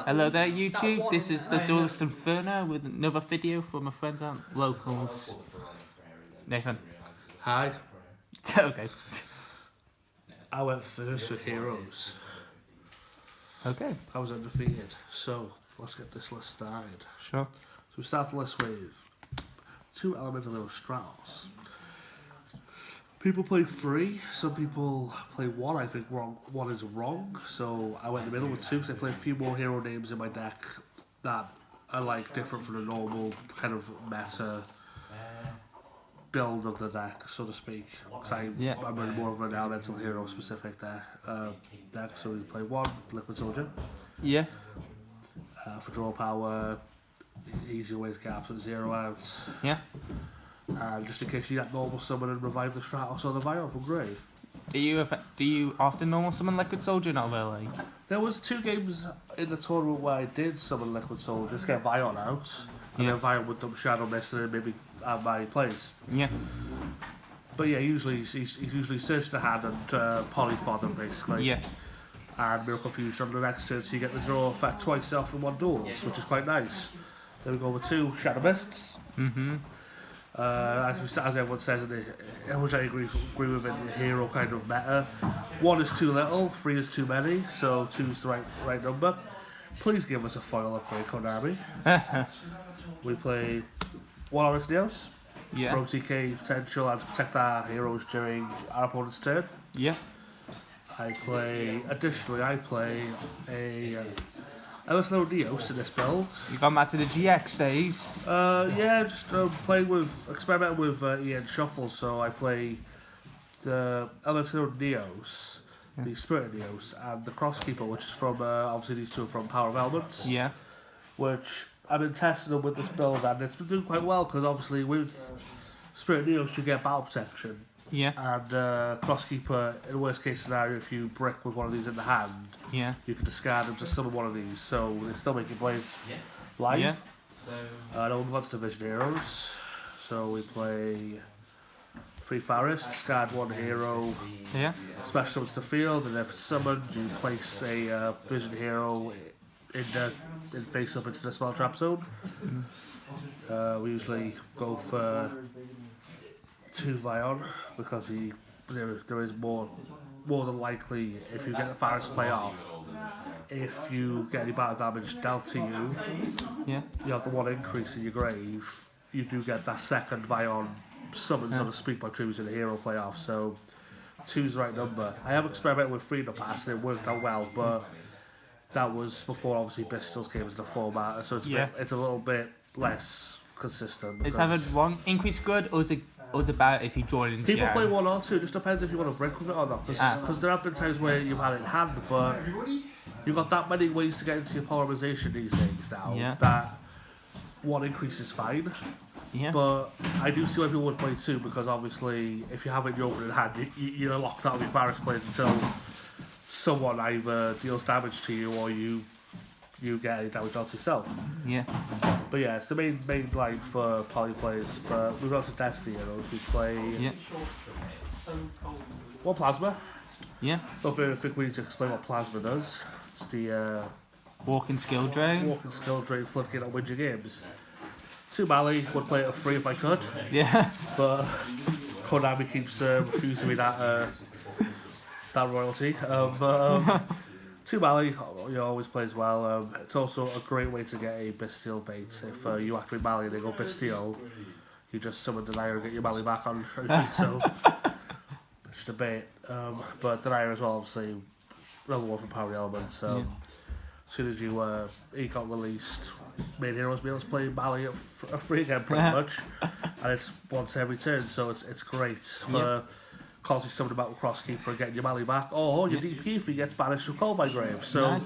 Hello there, YouTube. This is the Duelist Inferno with another video for my friends and locals. Nathan. Hi. Okay. I went first with heroes. Okay. I was undefeated. So let's get this list started. Sure. So we start the list with 2 elemental hero Stratos. People play 3, some people play 1. I think 1 is wrong, so I went in the middle with 2 because I played a few more hero names in my deck that are like different from the normal kind of meta build of the deck, so to speak. Because I'm really more of an elemental hero specific deck, so we play 1 Liquid Soldier. Yeah. For draw power, easier way to get absolute 0 out. Yeah. Just in case you get normal summon and revive the Stratos or the Vion from grave. Do you often normal summon Liquid Soldier? Not really. There was 2 games in the tournament where I did summon Liquid Soldier, just get Vion out, and then Vion would dump Shadow Mist and then maybe add my plays. Yeah. But yeah, usually he's usually search the hand and polyfod them basically. Yeah. And Miracle Fusion on the next turn, so you get the draw effect twice off in 1 duels, which is quite nice. Then we go with 2 Shadow Mists. As everyone says, which I agree with in the hero kind of meta, 1 is too little, 3 is too many, so 2 is the right number. Please give us a foil upgrade, Konami. We play 1 Honest Neos for OTK potential and to protect our heroes during our opponent's turn. Yeah. Additionally, I play a Elemental Neos in this build. You gone back to the GX days? Yeah, just experimenting with Ian Shuffle, so I play the Elemental Neos, the Spirit Neos, and the Crosskeeper, which is from, obviously these 2 are from Power of Elements. Yeah. Which I've been testing them with this build, and it's been doing quite well, because obviously with Spirit Neos you get battle protection. Yeah. And Crosskeeper, in the worst case scenario, if you brick with one of these in the hand, you can discard them to summon one of these, so they still make your plays live. Yeah. No one wants to Vision Heroes, so we play 3 Forest, discard 1 hero, special summons to field, and if summoned, you place a Vision Hero in face up into the spell trap zone. We usually go for 2 Vion because there is more than likely, if you get the Forest play off, if you get any battle damage dealt to you, you have the 1 increase in your grave, you do get that second Vion summon, so to speak, by triggering the hero play off, so 2's the right number. I have experimented with 3 in the past and it worked out well, but that was before obviously Pistols came into the format, so it's a little bit less consistent. Is having 1 increase good, or is it bad if you join into people play 1 or 2, it just depends if you want to break with it or not, because there have been times where you've had it in hand, but you've got that many ways to get into your polarization these days now that 1 increase is fine. But I do see why people would play 2, because obviously if you have it in your opening hand, you're locked out of your Virus plays until someone either deals damage to you or you get any damage onto yourself. But yeah, it's the main line for poly plays. But we've got some Destiny heroes. We play 1 Plasma. So I think we need to explain what Plasma does. It's the Walking Skill Drain. Walking Skill Drain, flipping it on win your games. 2 Mali, would play it at 3 if I could. But Konami keeps refusing me that royalty. 2 Mali, always plays well. It's also a great way to get a Bastille bait. If you activate Mali and they go Bastille, you just summon Denier and get your Mali back on. So it's just a bait. But Denier as well, obviously, another one from Power Elements. As soon as he got released, main heroes be able to play Mali at free again pretty much, and it's once every turn, so it's great for constantly summoning about with Crosskeeper and getting your Mali back, or your DP if he gets banished from Cold by Grave. So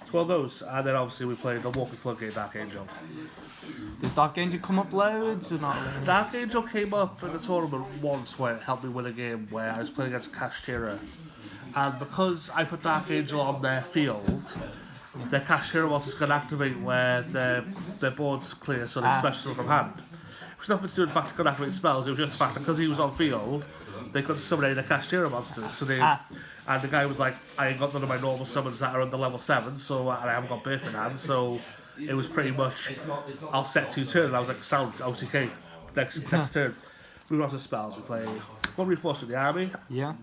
it's one of those. And then obviously we played the Walking Floodgate Dark Angel. Does Dark Angel come up loads or not? Dark Angel came up in the tournament once where it helped me win a game where I was playing against Kashtira, and because I put Dark Angel on their field, their Kashtira was going to activate where their board's clear, so they special from hand. was nothing to do with the fact he couldn't activate spells. It was just the fact that because he was on field, they couldn't summon any of the Kashtira monsters. So and the guy was like, I ain't got none of my normal summons that are under level 7, so I haven't got Birth in hand. So it was pretty much, I'll set 2 turns. And I was like, sound, OTK, next turn. We on to spells. We play 1 Reinforce with the army. Yeah.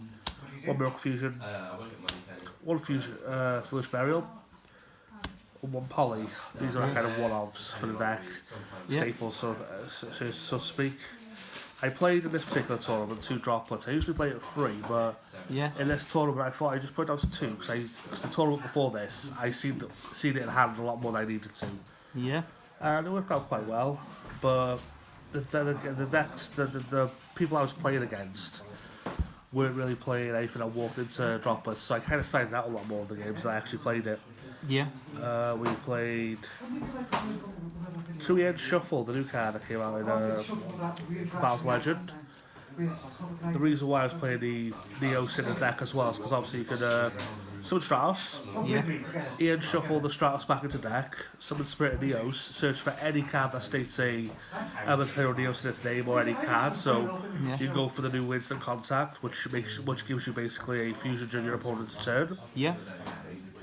1 Miracle Fusion. 1 Fusion, Foolish Burial. 1 Poly. These are kind of one-offs for the deck. Staples, so to speak. I played in this particular tournament 2 droplets. I usually play it 3, but in this tournament I thought I just put it down to 2 because the tournament before this I seen it in hand a lot more than I needed to. Yeah. And it worked out quite well, but the people I was playing against weren't really playing anything that walked into droplets, so I kind of signed out a lot more of the games that I actually played it. Yeah. We played 2-Edge Shuffle, the new card that came out in Battle's Legend. The reason why I was playing the Neos in the deck as well is because obviously you could summon Stratos, Ian Shuffle the Stratos back into deck, summon Spirit of Neos, search for any card that states a Element Hero Neos in its name or any card, so you go for the new Instant Contact, which gives you basically a fusion during your opponent's turn. Yeah.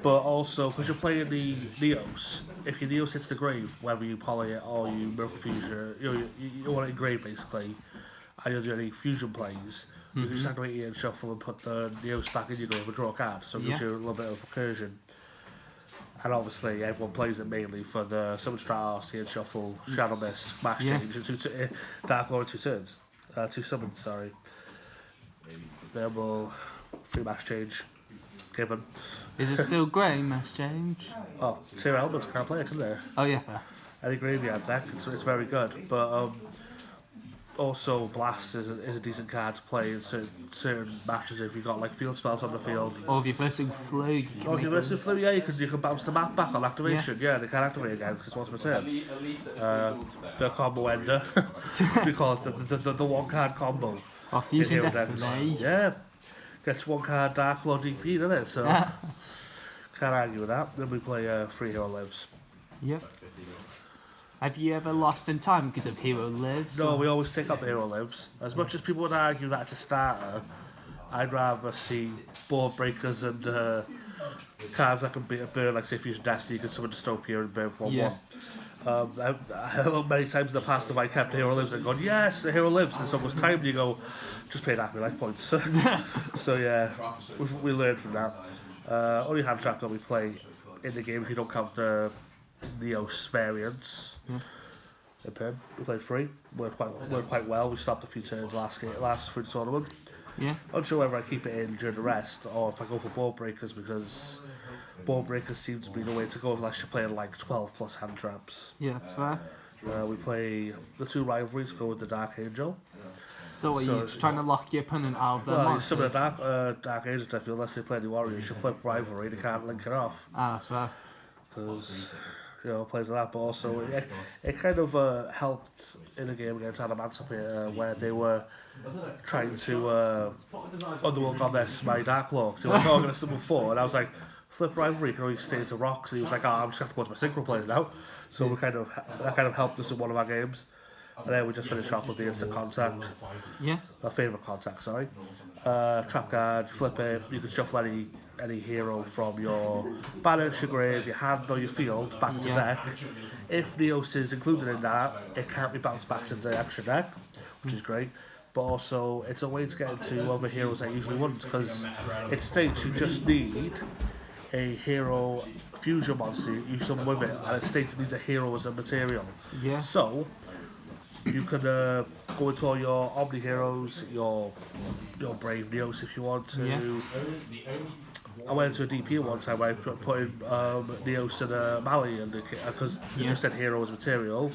But also, because you're playing the Neos, if your Neos hits the grave, whether you poly it or you Miracle Fusion, you want it in grave basically, and you'll do any fusion plays, you can just activate Ian Shuffle and put the Neos back in your grave and draw a card, so it gives you a little bit of recursion. And obviously, everyone plays it mainly for the Summon Stratos, Ian Shuffle, Shadow Mist, Mass Change, and Dark Lord in 2 turns. 2 summons, sorry. Then we'll 3 Mass Change. Given. Is it still grey, Mass Change? Oh, 2 elements can't play it, can they? Oh yeah, fair. Any graveyard deck, it's very good. But also Blast is a decent card to play in certain matches if you've got like field spells on the field. Or if you're versing Flu. Or if you're versing Flu, you can bounce the map back on activation. Yeah, they can't activate again because it's once per turn. The combo ender. We call it the 1 card combo. Or Fusion Destiny. Yeah. Gets 1 card Dark Lord DP, doesn't it? So, can't argue with that. Then we play 3 Hero Lives. Yep. Have you ever lost in time because of Hero Lives? No, we always take up the Hero Lives. As much as people would argue that it's a starter, I'd rather see board breakers and cards that can beat a burn, like say Fusion Destiny, you can summon Dystopia and burn 1-1. I know many times in the past if I kept Hero Lives and gone, yes, the Hero Lives, and someone's time, and you go, just pay that life points. So yeah, we learned from that. Only hand trap that we play in the game if you don't count the Neos variants. We played 3, worked quite well. We stopped a few turns last through the tournament. Yeah. Not sure whether I keep it in during the rest or if I go for board breakers because board breakers seem to be the way to go unless you're playing like 12 plus hand traps. Yeah, that's fair. We play the 2 rivalries, go with the Dark Angel. So are you just trying to lock your opponent out of their monsters? Some of the Dark Angels, I feel, unless they play the Warriors, you flip rivalry, they can't link it off. That's fair. Because, plays like that, but also it kind of helped in the game against Adamantium where they were trying to underworld goddess my Dark Lord. So they were like, I'm going to summon 4, and I was like, flip rivalry can only stay to rocks, and he was like, I'm just going to have to go to my synchro plays now. So that kind of helped us in one of our games. And then we just finished off with the Instant Contact. Yeah. Our favourite contact, sorry. Trap card, flip it, you can shuffle any hero from your balance, your grave, your hand or your field back into deck. If Neos is included in that, it can't be bounced back to the extra deck, which is great. But also, it's a way to get into other heroes that you usually wouldn't, because it states you just need a hero fusion monster, you summon with it, and it states it needs a hero as a material. Yeah. So, you can go into all your Omni heroes, your Brave Neos if you want to. Yeah. I went into a DP one time where I put in Neos and Mali, and because you just said hero as material,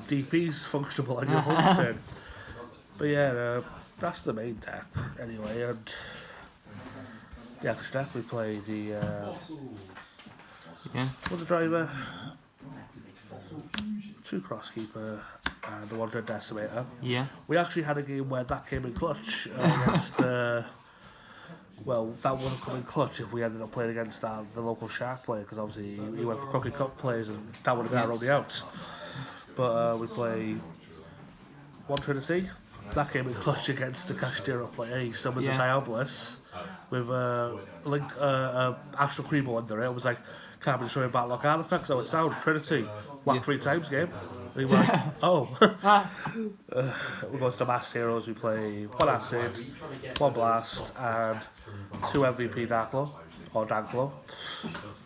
DP's functional on your whole turn. But yeah, that's the main deck anyway. And yeah, because deck we play the the driver, 2 Crosskeeper, and the 1 Dread Decimator. Yeah. We actually had a game where that came in clutch against well, that would have come in clutch if we ended up playing against the local Shark player, because obviously he went for Crooked Cup players and that would have been our only out. But we play one Trinity. That came in clutch against the Cashdero player. He summoned the Diabolus with Link, Astral Creeper under it. It was like, can't be destroying Battlock artifacts. So it's down, Trinity. Whack 3 times game. And he went, oh. We go to Mass Heroes. We play 1 Acid, 1 Blast, and 2 MVP Darklaw. Or Darklaw.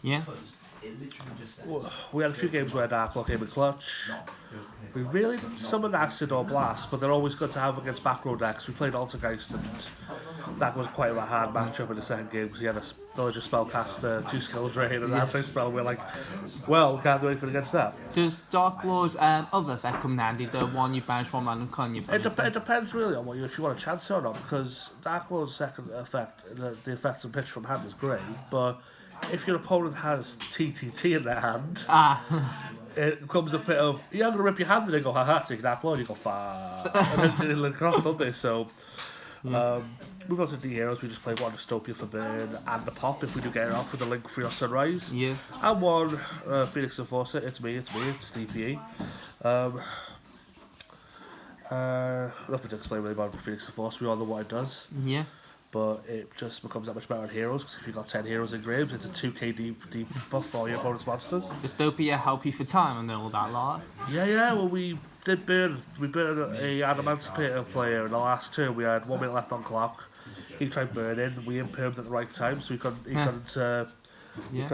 Yeah. We had a few games where Darklaw came in clutch. We really didn't summon Acid or Blast, but they're always good to have against back row decks. We played Altergeist, and that was quite a hard matchup in the second game because he had a Villager Spellcaster, 2 Skill Drain, and an anti-spell. We're like, well, we can't do anything against that. Does Darklaw's other effect come in handy? The one you banish one man and con you? It depends really on what if you want a chance or not, because Darklaw's second effect, the effects and pitch from hand is great, but if your opponent has TTT in their hand, it becomes a bit of, you're going to rip your hand and they go, haha, take Darklaw, and you go, far. And then they link off, don't they? So, move on to D Heroes, we just play 1 Dystopia for Burn and the Pop if we do get it off with the Link Free or Sunrise. Yeah. And 1 Phoenix Enforcer, it's me, it's DPE. Nothing to explain really about Phoenix Enforcer, we all know what it does. Yeah. But it just becomes that much better on heroes, because if you've got 10 heroes in graves, it's a 2k debuff for your opponent's monsters. Dystopia help you for time and all that lot. Yeah, well we did burn a Adamantipator player in the last turn. We had 1 minute left on clock. He tried burning, we impermed at the right time, so he couldn't go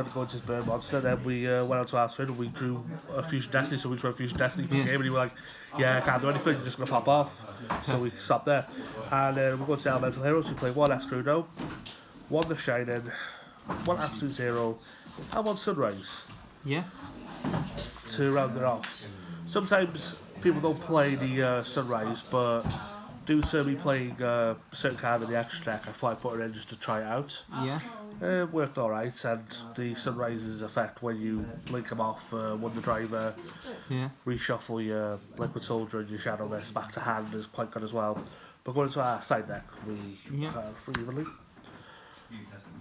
into his burn monster. Then we went on to our turn and we drew a Fusion Destiny, so we drew a Fusion Destiny for the game, and he was like, yeah, I can't do anything, you're just going to pop off. So we stopped there. And we go to Elemental Heroes, we play 1 Escudo, 1 The Shining, 1 Absolute Zero, and 1 Sunrise. Yeah. To round it off. Sometimes people don't play the Sunrise, but due to me playing a certain card in the extra deck, I thought I'd put it in just to try it out. Yeah. It worked alright, and the Sunrise's effect when you link them off Wonder Driver, reshuffle your Liquid Soldier and your Shadow Mist back to hand is quite good as well. But going to our side deck, we free Evilly.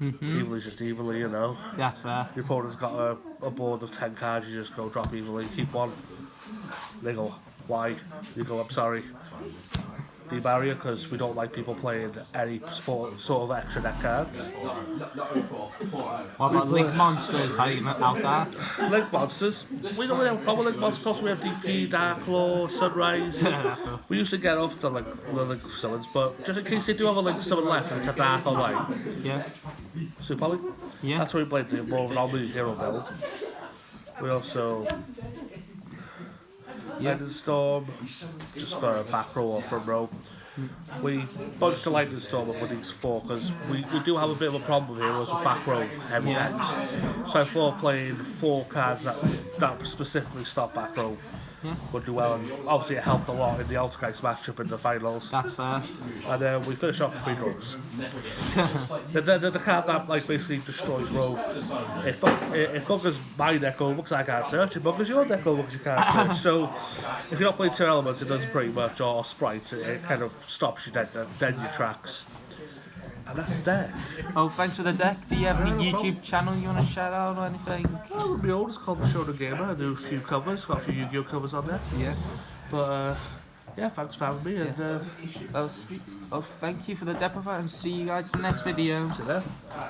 Evilly's just Evilly, you know. That's fair. Your opponent's got a board of 10 cards, you just go drop Evilly, keep 1. They go, why? You go, I'm sorry. Barrier, because we don't like people playing any sort of extra deck cards. What about Link Monsters? How you out there? Link Monsters? We don't really have a problem with Link Monsters because we have DP, Darklaw, Sunrise. We usually get off the Link summons, but just in case they do have a Link summon left and it's a Dark or Light. Yeah. Super Poly? Yeah. That's where we played the more normal hero build. We also Lightning Storm, just for a back row or front row. We bunched the Lightning Storm up with these 4 because we do have a bit of a problem with heroes with back row heavy decks. So I thought playing 4 cards that specifically stop back row would do well, and obviously it helped a lot in the Altergeist matchup in the finals. That's fair. And we finished off with 3 draws. the card that like basically destroys rogue. It buggers my deck over because I can't search. It buggers your deck over because you can't search. So if you're not playing 2 elements, it does pretty much, or sprites. It kind of stops you dead in your tracks. And that's the deck. Oh, thanks for the deck. Do you have any YouTube channel you want to shout out or anything? My old is called the Shonen Gamer. I do a few covers, got a few Yu-Gi-Oh covers on there. Yeah. But yeah, thanks for having me. And thank you for the depth of it, and see you guys in the next video. See you there.